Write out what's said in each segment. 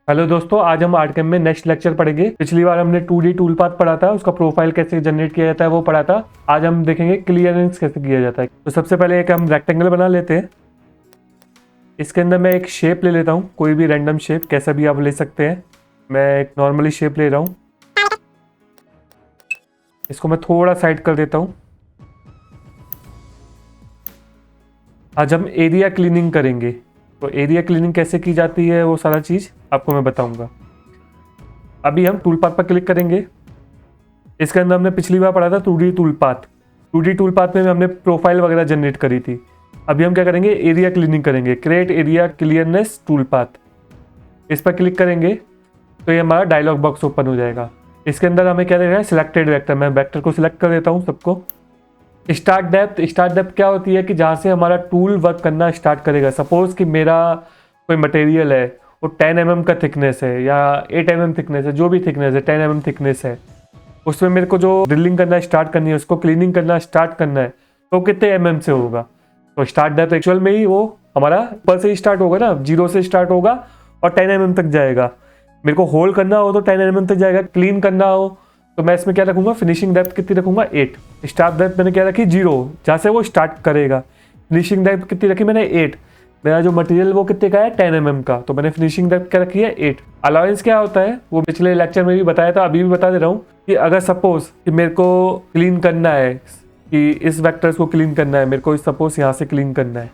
Hello दोस्तों, आज हम आर्टकैम में नेक्स्ट लेक्चर पढ़ेंगे। पिछली बार हमने 2D टूल पाथ पढ़ा था, उसका प्रोफाइल कैसे जनरेट किया जाता है वो पढ़ा था। आज हम देखेंगे क्लियरेंस कैसे किया जाता है। तो सबसे पहले एक हम रेक्टेंगल बना लेते हैं। इसके अंदर मैं एक शेप ले लेता हूँ, कोई भी रैंडम शेप, कैसा भी आप ले सकते हैं। मैं एक नॉर्मली शेप ले रहा हूँ। इसको मैं थोड़ा साइड कर देता हूँ। आज हम एरिया क्लीनिंग करेंगे। तो एरिया क्लीनिंग कैसे की जाती है वो सारा चीज़ आपको मैं बताऊंगा। अभी हम टूल पाथ पर क्लिक करेंगे। इसके अंदर हमने पिछली बार पढ़ा था 2D tool path. 2D tool path में हमने प्रोफाइल वगैरह जनरेट करी थी। अभी हम क्या करेंगे, एरिया क्लीनिंग करेंगे। Create area clearance tool path, इस पर क्लिक करेंगे तो ये हमारा डायलॉग बॉक्स ओपन हो जाएगा। इसके अंदर हमें क्या देना है, सिलेक्टेड वेक्टर। मैं वेक्टर को सिलेक्ट कर देता हूँ सबको। स्टार्ट डेप्थ क्या होती है कि जहाँ से हमारा टूल वर्क करना स्टार्ट करेगा। सपोज कि मेरा कोई मटेरियल है, वो 10 mm का थिकनेस है या 8 mm थिकनेस है, जो भी थिकनेस है 10 mm थिकनेस है। उसमें मेरे को जो ड्रिलिंग करना स्टार्ट करनी है, उसको क्लीनिंग करना स्टार्ट करना है, तो कितने mm से होगा। तो स्टार्ट डेप्थ एक्चुअल में ही वो हमारा ऊपर से ही स्टार्ट होगा ना, 0 से स्टार्ट होगा और 10 mm तक जाएगा। मेरे को होल करना हो तो 10 mm तक जाएगा। क्लीन करना हो तो मैं इसमें क्या रखूंगा, फिनिशिंग डेप्थ कितनी रखूंगा, 8। स्टार्ट डेप्थ मैंने क्या रखी, 0, जहाँ से वो स्टार्ट करेगा। फिनिशिंग डेप्थ कितनी रखी मैंने, 8। मेरा जो मटेरियल वो कितने का है, 10 mm का, तो मैंने फिनिशिंग डेप्थ क्या रखी है, 8। अलाउंस क्या होता है वो पिछले लेक्चर में भी बताया था, अभी भी बता दे रहा हूँ कि अगर सपोज कि मेरे को क्लीन करना है, कि इस वेक्टर्स को क्लीन करना है, मेरे को सपोज यहाँ से क्लीन करना है,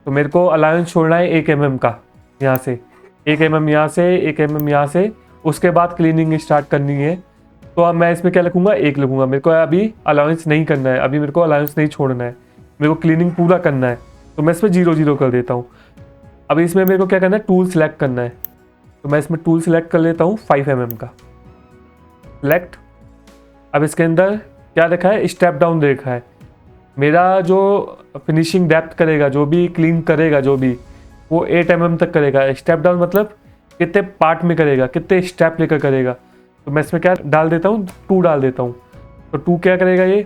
तो मेरे को अलाउंस छोड़ना है 1 mm का। यहाँ से 1 mm, यहाँ से 1 mm, यहाँ से, उसके बाद क्लीनिंग स्टार्ट करनी है। तो अब मैं इसमें क्या लिखूंगा, 1 लिखूंगा। मेरे को अभी अलाउंस नहीं करना है, अभी मेरे को अलाउंस नहीं छोड़ना है, मेरे को क्लीनिंग पूरा करना है। तो मैं इसमें 0 0 कर देता हूँ। अभी इसमें मेरे को क्या करना है, टूल सेलेक्ट करना है। तो मैं इसमें टूल सेलेक्ट कर लेता हूँ 5 mm का, सेलेक्ट। अब इसके अंदर क्या देखा है, स्टेप डाउन देखा है। मेरा जो फिनिशिंग डेप्थ करेगा, जो भी क्लीन करेगा, जो भी वो 8 mm तक करेगा। स्टेप डाउन मतलब कितने पार्ट में करेगा, कितने स्टेप लेकर करेगा। तो मैं इसमें क्या डाल देता हूँ, 2 डाल देता हूँ। तो 2 क्या करेगा, ये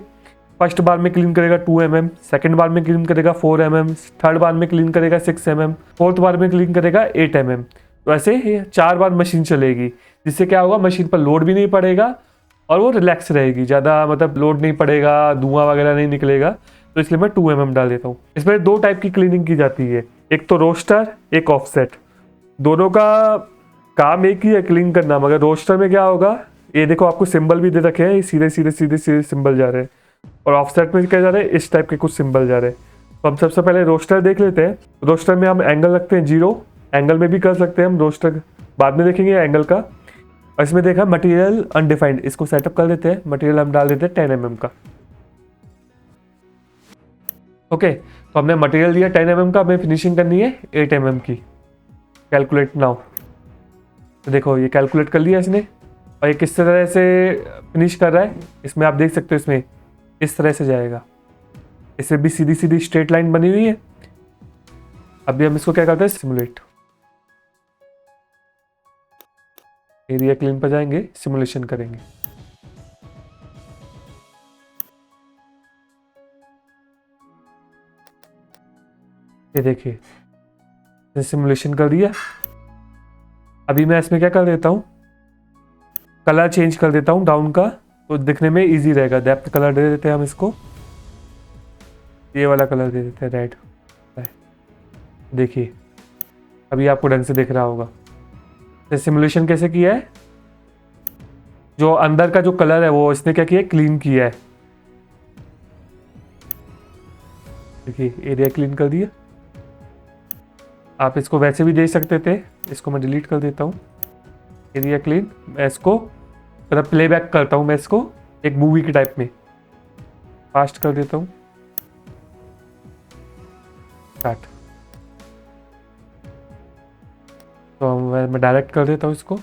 फर्स्ट बार में क्लीन करेगा 2 mm, सेकंड बार में क्लीन करेगा 4 mm, थर्ड बार में क्लीन करेगा 6 mm, फोर्थ बार में क्लीन करेगा 8 mm। तो ऐसे ये 4 बार मशीन चलेगी, जिससे क्या होगा, मशीन पर लोड भी नहीं पड़ेगा और वो रिलैक्स रहेगी, ज़्यादा मतलब लोड नहीं पड़ेगा, धुआं वगैरह नहीं निकलेगा। तो इसलिए मैं 2 mm डाल देता हूँ। इसमें 2 टाइप की क्लीनिंग की जाती है, एक तो रोस्टर, एक ऑफसेट। दोनों का काम एक ही है, क्लीन करना। मगर रोस्टर में क्या होगा, ये देखो आपको सिंबल भी दे रखे हैं, सीधे सीधे सीधे सीधे सिंबल जा रहे हैं। और ऑफसेट में क्या जा रहे हैं, इस टाइप के कुछ सिंबल जा रहे हैं। तो हम सबसे पहले रोस्टर देख लेते हैं। रोस्टर में हम एंगल रखते हैं 0, एंगल में भी कर सकते हैं हम रोस्टर, बाद में देखेंगे एंगल का। और इसमें देखा मटेरियल अनडिफाइंड, इसको सेटअप कर देते हैं। मटेरियल हम डाल देते हैं 10 mm का। ओके, तो हमने मटेरियल दिया 10 mm का, हमें फिनिशिंग करनी है 8 mm की। Calculate now. तो देखो ये कैलकुलेट कर लिया इसने, और ये किस तरह से फिनिश कर रहा है इसमें आप देख सकते हो। इसमें इस तरह से जाएगा, इसमें भी सीधी सीधी स्ट्रेट लाइन बनी हुई है। अभी हम इसको क्या करते हैं, सिमुलेट। एरिया क्लीन पर जाएंगे, सिमुलेशन करेंगे। ये देखिए सिमुलेशन कर दिया। अभी मैं इसमें क्या कर देता हूँ, कलर चेंज कर देता हूँ डाउन का, तो दिखने में इजी रहेगा। डेप्थ कलर दे देते हैं हम इसको, ये वाला कलर दे देते हैं, रेड। देखिए अभी आपको ढंग से दिख रहा होगा। तो सिमुलेशन कैसे किया है, जो अंदर का जो कलर है वो इसने क्या किया, क्लीन किया है। देखिए एरिया क्लीन कर दिया। आप इसको वैसे भी दे सकते थे, इसको मैं डिलीट कर देता हूँ। एरिया क्लीन, मैं इसको मतलब प्लेबैक करता हूँ, मैं इसको एक मूवी के टाइप में फास्ट कर देता हूँ। स्टार्ट। तो मैं डायरेक्ट कर देता हूँ इसको।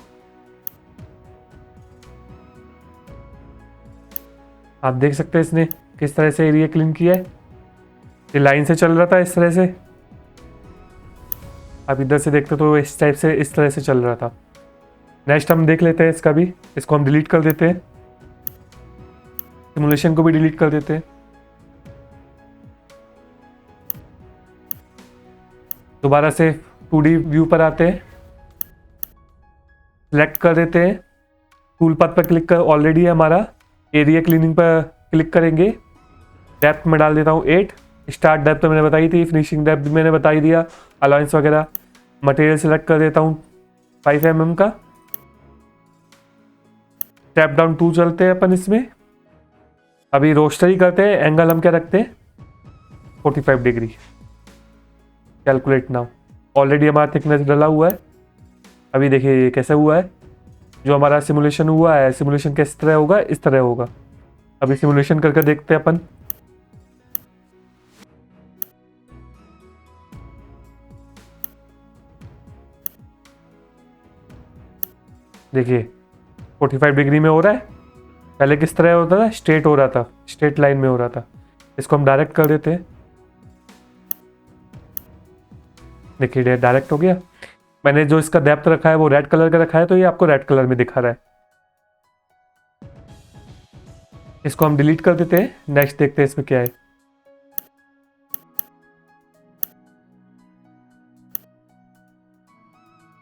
आप देख सकते हैं इसने किस तरह से एरिया क्लीन किया है। ये लाइन से चल रहा था इस तरह से, आप इधर से देखते तो इस टाइप से, इस तरह से चल रहा था। नेक्स्ट हम देख लेते हैं इसका भी, इसको हम डिलीट कर देते हैं, सिमुलेशन को भी डिलीट कर देते हैं। दोबारा से 2D व्यू पर आते हैं। सेलेक्ट कर देते हैं, टूल पाथ पर क्लिक कर, ऑलरेडी है हमारा। एरिया क्लीनिंग पर क्लिक करेंगे, डेप्थ में डाल देता हूँ 8, स्टार्ट डेप्थ मैंने बताई थी, फिनिशिंग डेप्थ मैंने बता ही दिया, अलाउंस वगैरह। मटेरियल सेलेक्ट कर देता हूँ 5 mm का। स्टेप डाउन 2 चलते हैं अपन इसमें। अभी रोस्टर ही करते हैं, एंगल हम क्या रखते हैं 45 डिग्री। कैलकुलेट नाउ, ऑलरेडी हमारा थिकनेस डला हुआ है। अभी देखिए ये कैसे हुआ है, जो हमारा सिमुलेशन हुआ है, सिमुलेशन किस तरह होगा, इस तरह होगा। अभी सिमुलेशन करके देखते हैं अपन। देखिए 45 डिग्री में हो रहा है, पहले किस तरह होता था, स्ट्रेट हो रहा था, स्ट्रेट लाइन में हो रहा था। इसको हम डायरेक्ट कर देते हैं। देखिए डायरेक्ट हो गया। मैंने जो इसका डेप्थ रखा है वो रेड कलर का रखा है, तो ये आपको रेड कलर में दिखा रहा है। इसको हम डिलीट कर देते हैं, नेक्स्ट देखते हैं इसमें क्या है।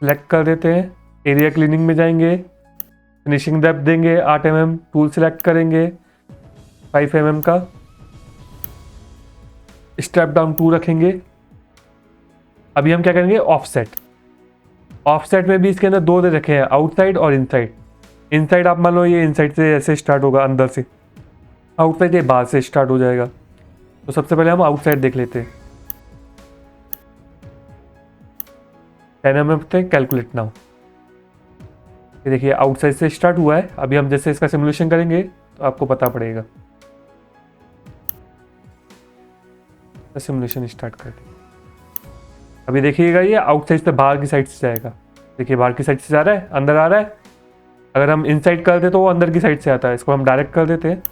सेलेक्ट कर देते हैं, एरिया क्लीनिंग में जाएंगे, फिनिशिंग डेप्थ देंगे 8 mm, टूल सेलेक्ट करेंगे 5 mm का, स्टेप डाउन 2 रखेंगे। अभी हम क्या करेंगे, ऑफसेट। ऑफसेट में भी इसके अंदर 2 दे रखे हैं, आउटसाइड और इनसाइड। इनसाइड आप मान लो ये इनसाइड से ऐसे स्टार्ट होगा, अंदर से। आउटसाइड ये बाहर से स्टार्ट हो जाएगा। तो सबसे पहले हम आउटसाइड देख लेते हैं। 10 mm पे कैलकुलेट नाउ। ये देखिए आउटसाइड से स्टार्ट हुआ है। अभी हम जैसे इसका सिमुलेशन करेंगे तो आपको पता पड़ेगा। सिमुलेशन स्टार्ट करते हैं। अभी देखिएगा ये आउटसाइड से बाहर की साइड से जाएगा। देखिए बाहर की साइड से जा रहा है, अंदर आ रहा है। अगर हम इनसाइड कर दे तो वो अंदर की साइड से आता है। इसको हम डायरेक्ट कर देते हैं,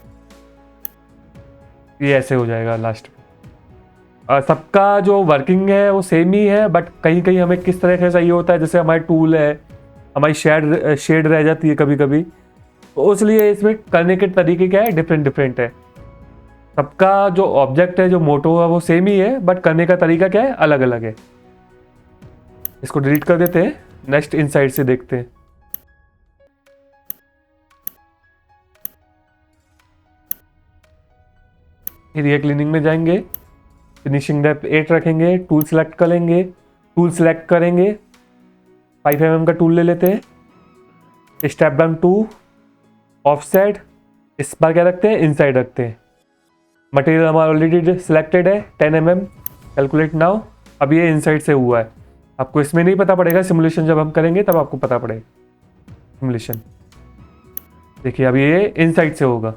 ये ऐसे हो जाएगा लास्ट में। सबका जो वर्किंग है वो सेम ही है, बट कहीं कहीं हमें किस तरह से चाहिए होता है, जैसे हमारे टूल है, हमारी शेड रह जाती है कभी कभी, तो इसलिए इसमें करने के तरीके क्या है, डिफरेंट डिफरेंट है। सबका जो ऑब्जेक्ट है, जो मोटो है, वो सेम ही है, बट करने का तरीका क्या है, अलग अलग है। इसको डिलीट कर देते हैं, नेक्स्ट इनसाइड से देखते हैं। एरिया क्लीनिंग में जाएंगे, फिनिशिंग डेप्थ 8 रखेंगे, टूल सेलेक्ट करेंगे, टूल सेलेक्ट करेंगे 5 mm का टूल ले लेते हैं। स्टेप डाउन 2, ऑफसेट, इस बार क्या रखते हैं, इनसाइड रखते हैं। मटेरियल हमारा ऑलरेडी सिलेक्टेड है 10 mm, कैलकुलेट नाउ। अब ये इनसाइड से हुआ है, आपको इसमें नहीं पता पड़ेगा, सिमुलेशन जब हम करेंगे तब आपको पता पड़ेगा सिमुलेशन। देखिए अब ये इनसाइड से होगा।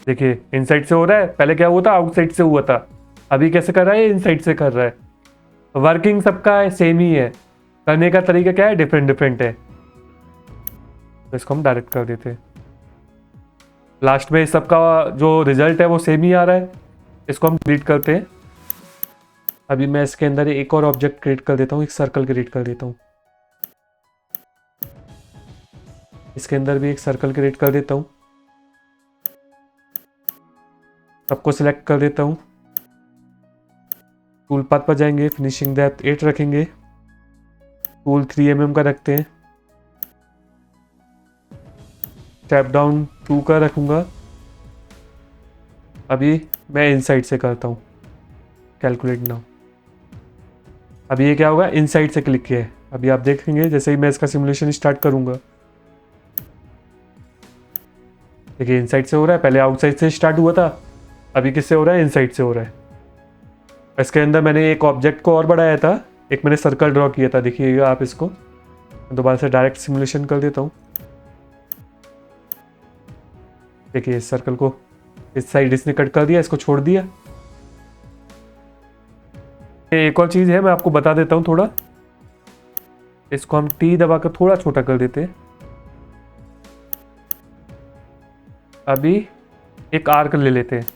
देखिए इनसाइड से हो रहा है, पहले क्या हुआ था, आउटसाइड से हुआ था। अभी कैसे कर रहा है, इनसाइड से कर रहा है। वर्किंग सबका सेम ही है, करने का तरीका क्या है, डिफरेंट डिफरेंट है। तो इसको हम डायरेक्ट कर देते हैं। लास्ट में सबका जो रिजल्ट है वो सेम ही आ रहा है। इसको हम डिलीट करते हैं। अभी मैं इसके अंदर एक और ऑब्जेक्ट क्रिएट कर देता हूँ, एक सर्कल क्रिएट कर देता हूँ। इसके अंदर भी एक सर्कल क्रिएट कर देता हूँ, सबको सिलेक्ट कर देता हूँ। टूल पाथ पर जाएंगे, फिनिशिंग डेप्थ 8 रखेंगे, टूल 3 mm का रखते हैं। स्टेप डाउन 2 का रखूँगा। अभी मैं इनसाइड से करता हूँ, कैलकुलेट नाउ। अभी ये क्या होगा, इनसाइड से क्लिक किया है। अभी आप देखेंगे जैसे ही मैं इसका सिमुलेशन स्टार्ट करूँगा, देखिए इनसाइड से हो रहा है, पहले आउटसाइड से स्टार्ट हुआ था, अभी किससे हो रहा है, इनसाइड से हो रहा है। इसके अंदर मैंने एक ऑब्जेक्ट को और बढ़ाया था, एक मैंने सर्कल ड्रॉ किया था, देखिएगा आप इसको। दोबारा से डायरेक्ट सिमुलेशन कर देता हूँ। देखिए इस सर्कल को इस साइड इसने कट कर दिया, इसको छोड़ दिया। एक और चीज़ है, मैं आपको बता देता हूँ थोड़ा। इसको हम टी दबाकर थोड़ा छोटा कर देते हैं। अभी एक आर्क ले लेते हैं,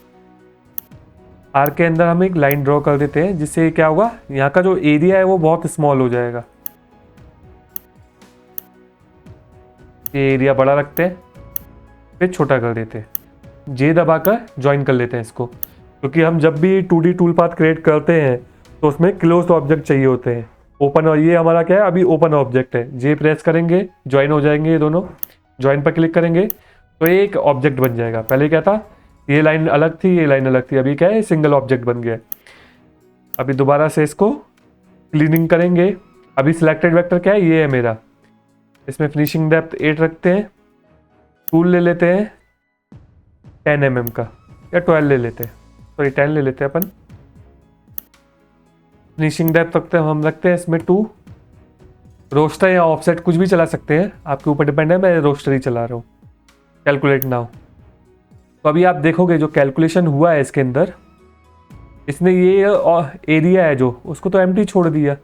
आर्क के अंदर हम एक लाइन ड्रॉ कर देते हैं, जिससे क्या होगा, यहाँ का जो एरिया है वो बहुत स्मॉल हो जाएगा। ये एरिया बड़ा रखते हैं, फिर छोटा कर देते हैं। जे दबाकर ज्वाइन कर लेते हैं इसको, क्योंकि हम जब भी 2D टूल पाथ क्रिएट करते हैं तो उसमें क्लोज ऑब्जेक्ट चाहिए होते हैं। ओपन, और ये हमारा क्या है, अभी ओपन ऑब्जेक्ट है। जे प्रेस करेंगे, ज्वाइन हो जाएंगे ये दोनों। ज्वाइन पर क्लिक करेंगे तो एक ऑब्जेक्ट बन जाएगा। पहले क्या था, ये लाइन अलग थी, ये लाइन अलग थी, अभी क्या है, सिंगल ऑब्जेक्ट बन गया। अभी दोबारा से इसको क्लीनिंग करेंगे। अभी सिलेक्टेड वेक्टर क्या है, ये है मेरा। इसमें फिनिशिंग डेप्थ 8 रखते हैं। टूल ले लेते हैं 10 mm का, या 12 ले लेते हैं, सॉरी 10 ले लेते हैं अपन। फिनिशिंग डेप्थ रखते हैं इसमें 2। रोस्टर या ऑफसेट कुछ भी चला सकते हैं, आपके ऊपर डिपेंड है। मैं रोस्टर ही चला रहा हूँ। Calculate now. तो अभी आप देखोगे जो कैलकुलेशन हुआ है इसके अंदर, इसने ये एरिया है जो, उसको तो एम्प्टी छोड़ दिया।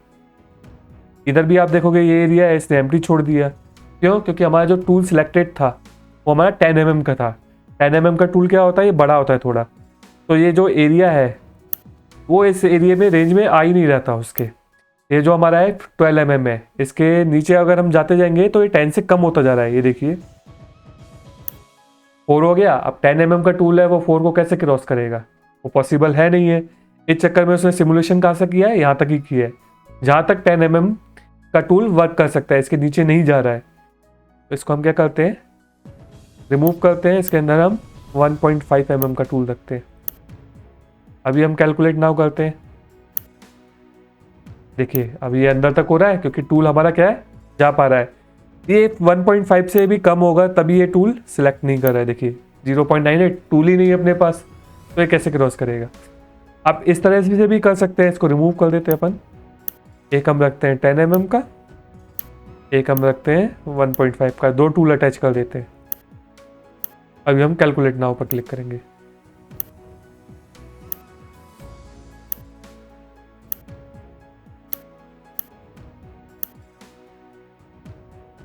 इधर भी आप देखोगे ये एरिया है, इसने एम्प्टी छोड़ दिया। क्यों? क्योंकि हमारा जो टूल सिलेक्टेड था वो हमारा 10 mm का था। 10 mm का टूल क्या होता है, ये बड़ा होता है थोड़ा। तो ये जो एरिया है वो इस एरिया में रेंज में आ ही नहीं रहता उसके। ये जो हमारा है 12 mm है, इसके नीचे अगर हम जाते जाएंगे तो ये 10 से कम होता जा रहा है। ये देखिए 4 हो गया। अब 10 mm का टूल है, वो 4 को कैसे क्रॉस करेगा, वो पॉसिबल है नहीं है। इस चक्कर में उसने सिमुलेशन कहाँ से किया है, यहाँ तक ही किया है, जहाँ तक 10 mm का टूल वर्क कर सकता है, इसके नीचे नहीं जा रहा है। तो इसको हम क्या करते हैं, रिमूव करते हैं। इसके अंदर हम 1.5 mm का टूल रखते हैं। अभी हम कैलकुलेट नाउ करते हैं। देखिए अब ये अंदर तक हो रहा है क्योंकि टूल हमारा क्या है, जा पा रहा है। ये 1.5 से भी कम होगा तभी ये टूल सिलेक्ट नहीं कर रहा है। देखिए 0.98 टूल ही नहीं है अपने पास, तो ये कैसे क्रॉस करेगा। आप इस तरह से भी कर सकते हैं। इसको रिमूव कर देते हैं अपन। एक हम रखते हैं 10 mm का, एक हम रखते हैं 1.5 का, 2 टूल अटैच कर देते हैं। अभी हम कैलकुलेट नाउ पर क्लिक करेंगे।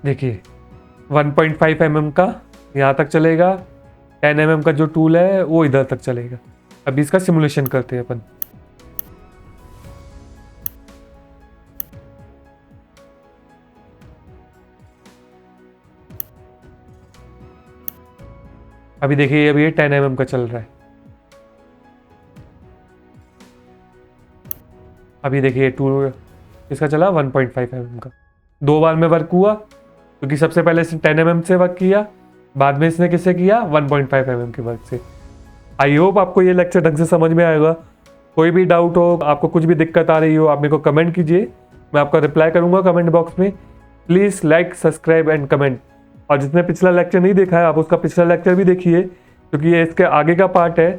देखिए 1.5 mm का यहाँ तक चलेगा, 10 mm का जो टूल है वो इधर तक चलेगा। अभी इसका सिमुलेशन करते हैं अपन। अभी देखिए अभी ये 10 mm का चल रहा है। अभी देखिए टूल इसका चला 1.5 mm का। 2 बार में वर्क हुआ क्योंकि सबसे पहले इसने 10 mm से वर्क किया, बाद में इसने किससे किया, 1.5 mm के वर्क से। आई होप आपको ये लेक्चर ढंग से समझ में आएगा। कोई भी डाउट हो, आपको कुछ भी दिक्कत आ रही हो, आप मेरे को कमेंट कीजिए, मैं आपका रिप्लाई करूंगा कमेंट बॉक्स में। Please like, subscribe and comment. और जिसने पिछला लेक्चर नहीं देखा है आप उसका पिछला लेक्चर भी देखिए, क्योंकि ये इसके आगे का पार्ट है।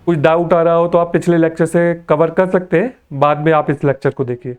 कुछ डाउट आ रहा हो तो आप पिछले लेक्चर से कवर कर सकते हैं, बाद में आप इस लेक्चर को देखिए।